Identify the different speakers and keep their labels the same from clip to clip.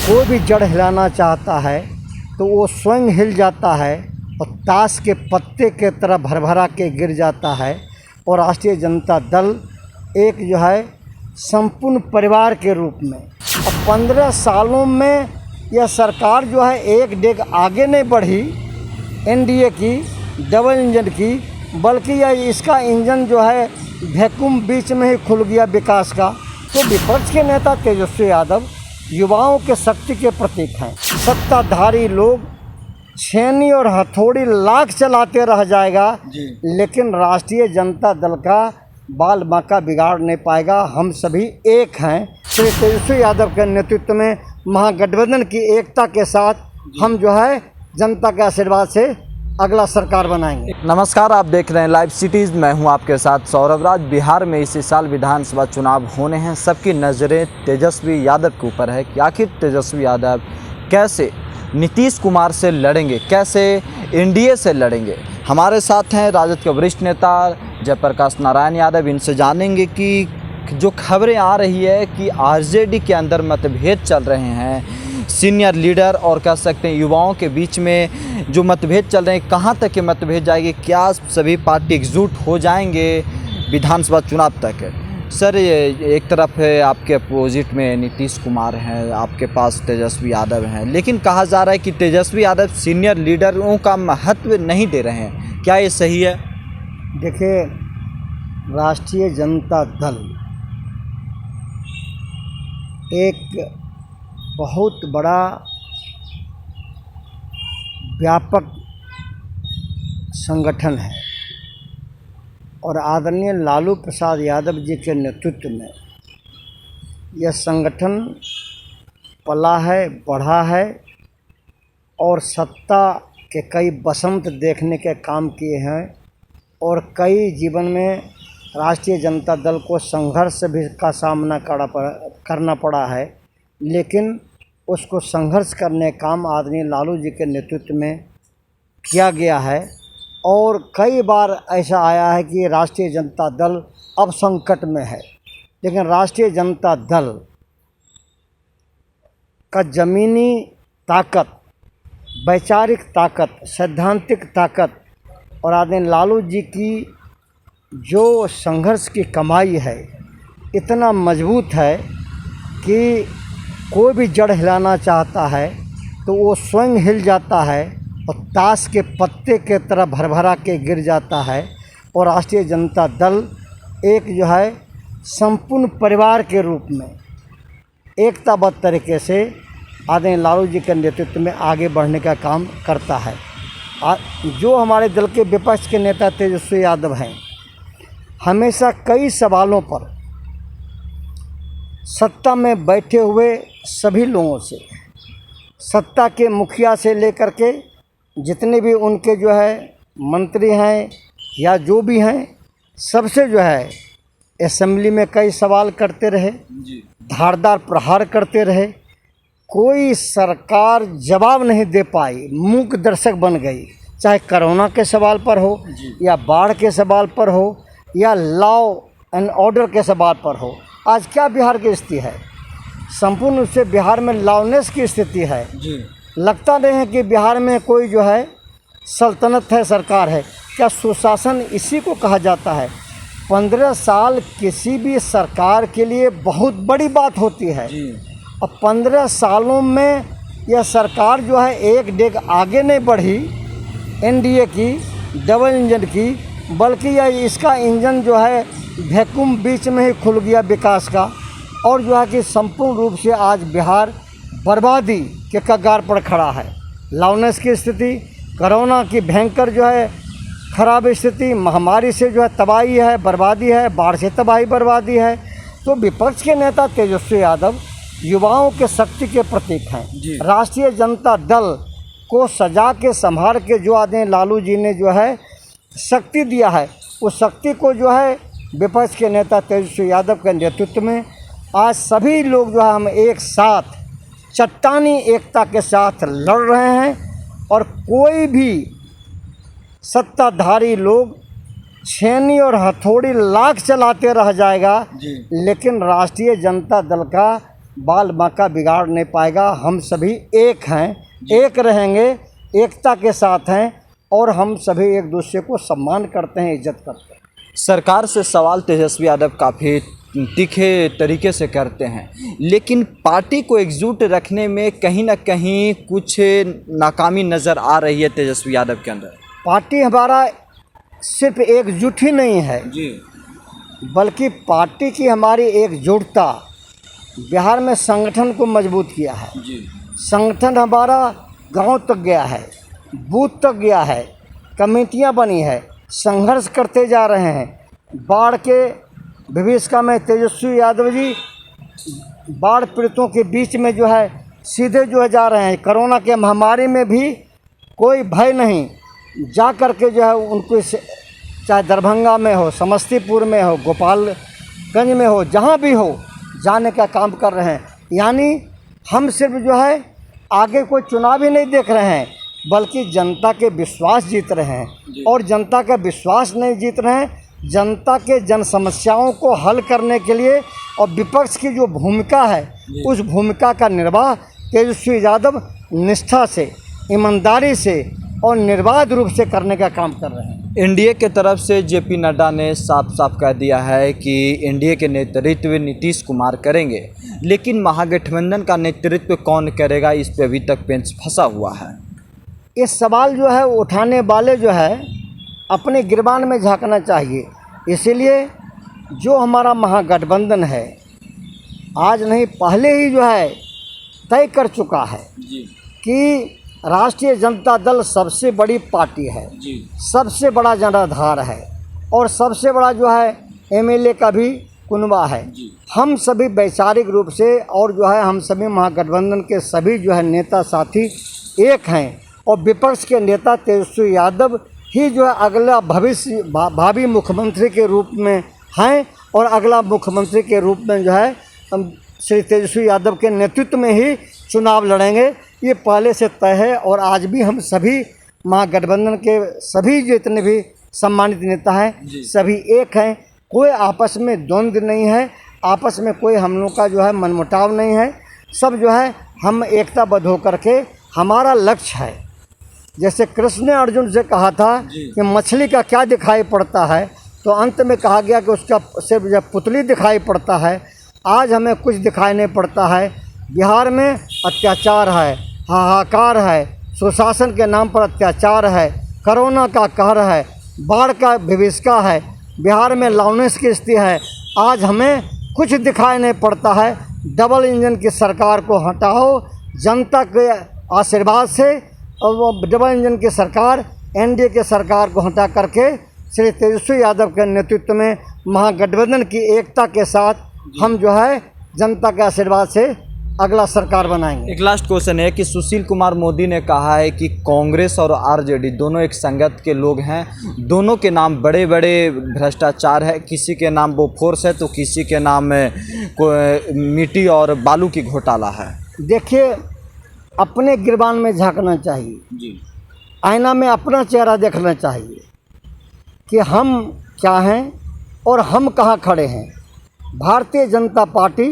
Speaker 1: कोई भी जड़ हिलाना चाहता है तो वो स्वयं हिल जाता है और ताश के पत्ते के तरह भरभरा के गिर जाता है। और राष्ट्रीय जनता दल एक जो है संपूर्ण परिवार के रूप में, अब 15 सालों में यह सरकार जो है एक डेग आगे नहीं बढ़ी एनडीए की डबल इंजन की, बल्कि यह इसका इंजन जो है वैक्यूम बीच में ही खुल गया विकास का। तो विपक्ष के नेता तेजस्वी यादव युवाओं के शक्ति के प्रतीक हैं। सत्ताधारी लोग छेनी और हथौड़ी लाख चलाते रह जाएगा, लेकिन राष्ट्रीय जनता दल का बाल बांका बिगाड़ नहीं पाएगा। हम सभी एक हैं। श्री तेजस्वी यादव के नेतृत्व में महागठबंधन की एकता के साथ हम जो है जनता के आशीर्वाद से अगला सरकार बनाएंगे।
Speaker 2: नमस्कार, आप देख रहे हैं लाइव सिटीज़। मैं हूं आपके साथ सौरभ राज। बिहार में इसी साल विधानसभा चुनाव होने हैं। सबकी नज़रें तेजस्वी यादव के ऊपर है कि आखिर तेजस्वी यादव कैसे नीतीश कुमार से लड़ेंगे, कैसे एनडीए से लड़ेंगे। हमारे साथ हैं राजद के वरिष्ठ नेता जयप्रकाश नारायण यादव। इनसे जानेंगे कि जो खबरें आ रही है कि आरजेडी के अंदर मतभेद चल रहे हैं, सीनियर लीडर और कह सकते हैं युवाओं के बीच में जो मतभेद चल रहे हैं, कहां तक ये मतभेद जाएंगे, क्या सभी पार्टी एकजुट हो जाएंगे विधानसभा चुनाव तक। सर, ये एक तरफ है आपके अपोजिट में नीतीश कुमार हैं, आपके पास तेजस्वी यादव हैं, लेकिन कहा जा रहा है कि तेजस्वी यादव सीनियर लीडरों का महत्व नहीं दे रहे हैं। क्या ये सही है?
Speaker 1: देखिए, राष्ट्रीय जनता दल एक बहुत बड़ा व्यापक संगठन है और आदरणीय लालू प्रसाद यादव जी के नेतृत्व में यह संगठन पला है, बढ़ा है और सत्ता के कई बसंत देखने के काम किए हैं और कई जीवन में राष्ट्रीय जनता दल को संघर्ष भी का सामना करना पड़ा है, लेकिन उसको संघर्ष करने काम आदरणीय लालू जी के नेतृत्व में किया गया है। और कई बार ऐसा आया है कि राष्ट्रीय जनता दल अब संकट में है, लेकिन राष्ट्रीय जनता दल का ज़मीनी ताकत, वैचारिक ताकत, सैद्धांतिक ताकत और आदरणीय लालू जी की जो संघर्ष की कमाई है इतना मजबूत है कि कोई भी जड़ हिलाना चाहता है तो वो स्वयं हिल जाता है और ताश के पत्ते के तरह भरभरा के गिर जाता है। और राष्ट्रीय जनता दल एक जो है संपूर्ण परिवार के रूप में एकताबद्ध तरीके से आदरणीय लालू जी के नेतृत्व में आगे बढ़ने का काम करता है। जो हमारे दल के विपक्ष के नेता तेजस्वी यादव हैं, हमेशा कई सवालों पर सत्ता में बैठे हुए सभी लोगों से, सत्ता के मुखिया से लेकर के जितने भी उनके जो है मंत्री हैं या जो भी हैं, सबसे जो है असेंबली में कई सवाल करते रहे, धारदार प्रहार करते रहे। कोई सरकार जवाब नहीं दे पाई, मूक दर्शक बन गई, चाहे कोरोना के सवाल पर हो या बाढ़ के सवाल पर हो या लॉ एंड ऑर्डर के सवाल पर हो। आज क्या बिहार की स्थिति है? संपूर्ण रूप से बिहार में लॉनेस की स्थिति है। लगता नहीं है कि बिहार में कोई जो है सल्तनत है, सरकार है। क्या सुशासन इसी को कहा जाता है? 15 साल किसी भी सरकार के लिए बहुत बड़ी बात होती है। अब 15 सालों में यह सरकार जो है एक डेग आगे नहीं बढ़ी एनडीए की डबल इंजन की, बल्कि यह इसका इंजन जो है वैक्यूम बीच में ही खुल गया विकास का। और जो है कि संपूर्ण रूप से आज बिहार बर्बादी के कगार पर खड़ा है। लॉनेस की स्थिति, कोरोना की भयंकर जो है खराब स्थिति, महामारी से जो है तबाही है, बर्बादी है, बाढ़ से तबाही बर्बादी है। तो विपक्ष के नेता तेजस्वी यादव युवाओं के शक्ति के प्रतीक हैं। राष्ट्रीय जनता दल को सजा के संभाल के जो आदमी लालू जी ने जो है शक्ति दिया है, उस शक्ति को जो है विपक्ष के नेता तेजस्वी यादव के नेतृत्व में आज सभी लोग जो है हम एक साथ चट्टानी एकता के साथ लड़ रहे हैं। और कोई भी सत्ताधारी लोग छेनी और हथौड़ी लाख चलाते रह जाएगा, लेकिन राष्ट्रीय जनता दल का बाल बांका बिगाड़ नहीं पाएगा। हम सभी एक हैं, एक रहेंगे, एकता के साथ हैं और हम सभी एक दूसरे को सम्मान करते हैं, इज्जत करते हैं।
Speaker 2: सरकार से सवाल तेजस्वी यादव काफ़ी तीखे तरीके से करते हैं, लेकिन पार्टी को एकजुट रखने में कहीं ना कहीं कुछ नाकामी नज़र आ रही है तेजस्वी यादव के अंदर।
Speaker 1: पार्टी हमारा सिर्फ एकजुट ही नहीं है
Speaker 2: जी,
Speaker 1: बल्कि पार्टी की हमारी एकजुटता बिहार में संगठन को मजबूत किया है।
Speaker 2: जी,
Speaker 1: संगठन हमारा गांव तक गया है, बूथ तक गया है, कमेटियां बनी है, संघर्ष करते जा रहे हैं। बाढ़ के भविष्य में तेजस्वी यादव जी बाढ़ पीड़ितों के बीच में जो है सीधे जो है जा रहे हैं। कोरोना के महामारी में भी कोई भय नहीं, जा कर के जो है उनको चाहे दरभंगा में हो, समस्तीपुर में हो, गोपालगंज में हो, जहाँ भी हो जाने का काम कर रहे हैं। यानी हम सिर्फ जो है आगे कोई चुनाव ही नहीं देख रहे हैं, बल्कि जनता के विश्वास जीत रहे हैं। और जनता का विश्वास नहीं जीत रहे हैं, जनता के जन समस्याओं को हल करने के लिए और विपक्ष की जो भूमिका है उस भूमिका का निर्वाह तेजस्वी यादव निष्ठा से, ईमानदारी से और निर्बाध रूप से करने का काम कर रहे हैं।
Speaker 2: एनडीए के तरफ से जेपी नड्डा ने साफ साफ कह दिया है कि एनडीए के नेतृत्व नीतीश कुमार करेंगे, लेकिन महागठबंधन का नेतृत्व कौन करेगा, इस पे अभी तक पेंच फंसा हुआ है।
Speaker 1: ये सवाल जो है उठाने वाले जो है अपने गिरबान में झांकना चाहिए। इसीलिए जो हमारा महागठबंधन है आज नहीं पहले ही जो है तय कर चुका है कि राष्ट्रीय जनता दल सबसे बड़ी पार्टी है, सबसे बड़ा जनाधार है और सबसे बड़ा जो है एमएलए का भी कुनबा है। हम सभी वैचारिक रूप से और जो है हम सभी महागठबंधन के सभी जो है नेता साथी एक हैं और विपक्ष के नेता तेजस्वी यादव ही जो है अगला भविष्य भावी मुख्यमंत्री के रूप में हैं और अगला मुख्यमंत्री के रूप में जो है हम श्री तेजस्वी यादव के नेतृत्व में ही चुनाव लड़ेंगे। ये पहले से तय है और आज भी हम सभी महागठबंधन के सभी जितने भी सम्मानित नेता हैं सभी एक हैं। कोई आपस में द्वंद्व नहीं है, आपस में कोई हम लोग का जो है मनमुटाव नहीं है। सब जो है हम एकताबद्ध होकर के हमारा लक्ष्य है। जैसे कृष्ण ने अर्जुन से कहा था कि मछली का क्या दिखाई पड़ता है, तो अंत में कहा गया कि उसका सिर्फ जब पुतली दिखाई पड़ता है। आज हमें कुछ दिखाई नहीं पड़ता है। बिहार में अत्याचार है, हाहाकार है, सुशासन के नाम पर अत्याचार है, कोरोना का कहर है, बाढ़ का विभीषिका है, बिहार में लॉकडाउन की स्थिति है। आज हमें कुछ दिखाई नहीं पड़ता है। डबल इंजन की सरकार को हटाओ, जनता के आशीर्वाद से और वो डबल इंजन की सरकार एनडीए के सरकार को हटा करके श्री तेजस्वी यादव के नेतृत्व में महागठबंधन की एकता के साथ हम जो है जनता के आशीर्वाद से अगला सरकार बनाएंगे।
Speaker 2: एक लास्ट क्वेश्चन है कि सुशील कुमार मोदी ने कहा है कि कांग्रेस और आरजेडी दोनों एक संगत के लोग हैं, दोनों के नाम बड़े बड़े भ्रष्टाचार है, किसी के नाम बोफोर्स है तो किसी के नाम मिट्टी और बालू की घोटाला है।
Speaker 1: देखिए, अपने गिरबान में झांकना चाहिए, आईना में अपना चेहरा देखना चाहिए कि हम क्या हैं और हम कहाँ खड़े हैं। भारतीय जनता पार्टी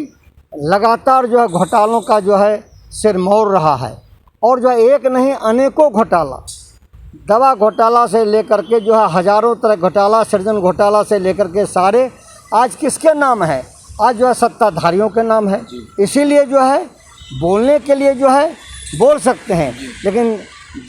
Speaker 1: लगातार जो है घोटालों का जो है सिर मोड़ रहा है और जो है एक नहीं अनेकों घोटाला, दवा घोटाला से लेकर के जो है हज़ारों तरह घोटाला, सृजन घोटाला से लेकर के सारे आज किसके नाम है, आज जो है सत्ताधारियों के नाम है। इसीलिए जो है बोलने के लिए जो है बोल सकते हैं, लेकिन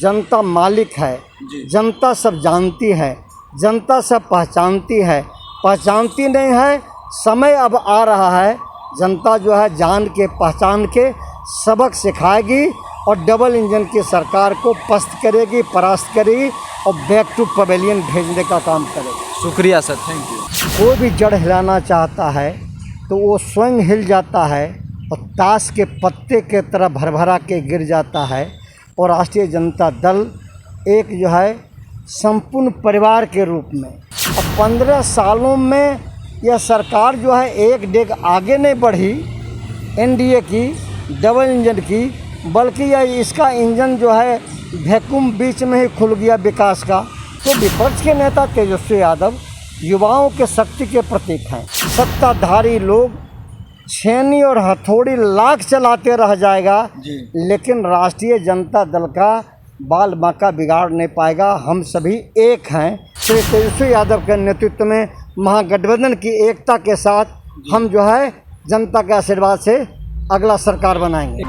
Speaker 1: जनता मालिक है, जनता सब जानती है, जनता सब पहचानती है, पहचानती नहीं है। समय अब आ रहा है, जनता जो है जान के पहचान के सबक सिखाएगी और डबल इंजन की सरकार को पस्त करेगी, परास्त करेगी और बैक टू पवेलियन भेजने का काम करेगी।
Speaker 2: शुक्रिया सर, थैंक यू।
Speaker 1: कोई भी जड़ हिलाना चाहता है तो वो स्वयं हिल जाता है और ताश के पत्ते के तरह भरभरा के गिर जाता है। और राष्ट्रीय जनता दल एक जो है संपूर्ण परिवार के रूप में, और 15 सालों में यह सरकार जो है एक डेग आगे नहीं बढ़ी एनडीए की डबल इंजन की, बल्कि यह इसका इंजन जो है वैक्यूम बीच में ही खुल गया विकास का। तो विपक्ष के नेता तेजस्वी यादव युवाओं के शक्ति के प्रतीक हैं। सत्ताधारी लोग छेनी और हथौड़ी लाख चलाते रह जाएगा, लेकिन राष्ट्रीय जनता दल का बाल बांका बिगाड़ नहीं पाएगा। हम सभी एक हैं। श्री तेजस्वी यादव के नेतृत्व में महागठबंधन की एकता के साथ हम जो है जनता के आशीर्वाद से अगला सरकार बनाएंगे।